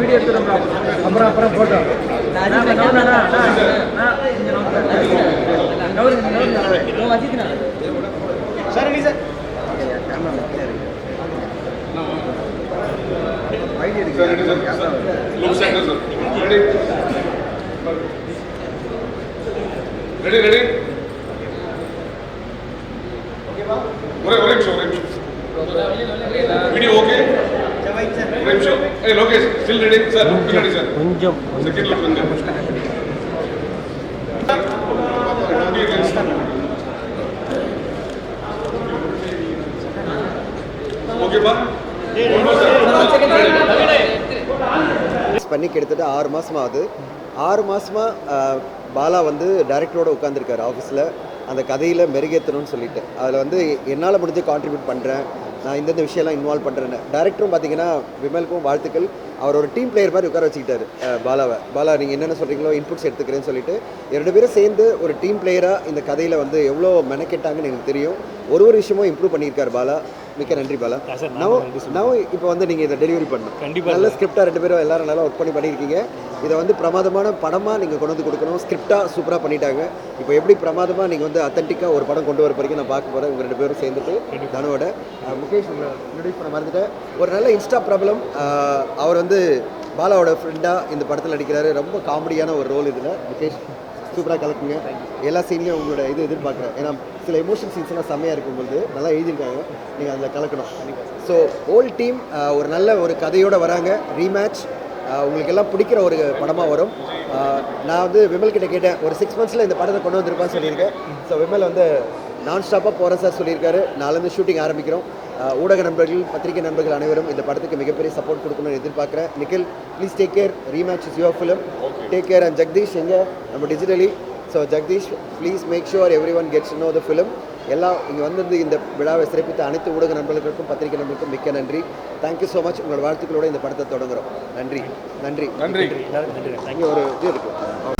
Video எடுத்துறோம் அப்புறம் photo sir நீ sir ready ready ஒரே நிமிஷம் வீடியோ ஓகே ஒரே நிமிஷம் ஏய் Lokesh still ready sir ready sir கொஞ்சம் செகண்ட் லுக் வந்து ஓகேப்பா பண்ணி கிட்டத்தட்ட 6 மாதம் ஆகுது. 6 மாதமாக பாலா வந்து டைரக்டரோட உட்காந்துருக்காரு ஆஃபீஸில் அந்த கதையில் மெருகேற்றணும்னு சொல்லிட்டு அதில் வந்து என்னால் முடிஞ்சு கான்ட்ரிபியூட் பண்ணுறேன், நான் இந்தந்த விஷயம்லாம் இன்வால்வ் பண்ணுறேன்னு. டேரக்டரும் பார்த்தீங்கன்னா விமலுக்கும் வாழ்த்துக்கள். அவர் ஒரு டீம் பிளேயர் மாதிரி உட்கார வச்சுக்கிட்டாரு பாலாவை. பாலா நீங்கள் என்னென்ன சொல்கிறீங்களோ இன்புட்ஸ் எடுத்துக்கிறேன்னு சொல்லிட்டு 2 பேரும் சேர்ந்து ஒரு டீம் பிளேயராக இந்த கதையில் வந்து எவ்வளோ மெனக்கெட்டாங்கன்னு எனக்கு தெரியும். ஒரு விஷயமும் இம்ப்ரூவ் பண்ணியிருக்காரு பாலா. மிக்க நன்றி பாலா. நான் இப்போ வந்து நீங்கள் இதை டெலிவரி பண்ணணும். கண்டிப்பாக நல்ல ஸ்கிரிப்டாக 2 பேரும் எல்லாரும் நல்லா ஒர்க் பண்ணியிருக்கீங்க. இதை வந்து பிரமாதமான படமாக நீங்கள் கொண்டு வந்து கொடுக்கணும். ஸ்கிரிப்டாக சூப்பராக பண்ணிட்டாங்க. இப்போ எப்படி பிரமாதமாக நீங்கள் வந்து அத்தன்டிக்காக ஒரு படம் கொண்டு வர வரைக்கும் நான் பார்க்க போகிறேன். உங்கள் 2 பேரும் சேர்ந்துட்டு தனுவோட. முகேஷ் இன்ட்ரடியூஸ் பண்ண மறந்துட்டேன். ஒரு நல்ல இன்ஸ்டா ப்ராப்ளம். அவர் வந்து பாலாவோட ஃப்ரெண்டாக இந்த படத்தில் நடிக்கிறாரு. ரொம்ப காமெடியான ஒரு ரோல் இதில். முகேஷ் சூப்பராக கலக்குங்க. எல்லா சீன்லையும் உங்களோட எதிர்பார்க்குறேன். ஏன்னா சில எமோஷன் சீன்ஸ்லாம் செம்மையாக இருக்கும்போது நல்லா எழுதியிருக்காங்க. நீங்கள் அதில் கலக்கணும். ஸோ ஹோல் டீம் ஒரு நல்ல ஒரு கதையோடு வராங்க. ரீமேட்ச் உங்களுக்கு எல்லாம் பிடிக்கிற ஒரு படமாக வரும். நான் வந்து விமல் கிட்ட கேட்டேன், ஒரு 6 மந்த்ஸில் இந்த படத்தை கொண்டு வந்திருப்பான்னு சொல்லியிருக்கேன். ஸோ விமல் வந்து நான் ஸ்டாப்பாக போகிறேன் சார் சொல்லியிருக்காரு. நாளிலேருந்து ஷூட்டிங் ஆரம்பிக்கிறோம். ஊடக நண்பர்கள், பத்திரிகை நண்பர்கள் அனைவரும் இந்த படத்துக்கு மிகப்பெரிய சப்போர்ட் கொடுக்கணும்னு எதிர்பார்க்குறேன். Nikhil please take care. Rematch is your film. Take care. And Jagadish எங்கே நம்ம digitally. So Jagadish please make sure everyone gets to know the film. எல்லாம் இங்கே வந்து இந்த விழாவை சிறப்பித்த அனைத்து ஊடக நண்பர்களுக்கும் பத்திரிகை நண்பர்களுக்கும் மிக்க நன்றி. Thank you so much. உங்களோட வாழ்த்துக்களோட இந்த படத்தை தொடங்குகிறோம். நன்றி நன்றி நன்றி. இங்கே ஒரு இது இருக்குது.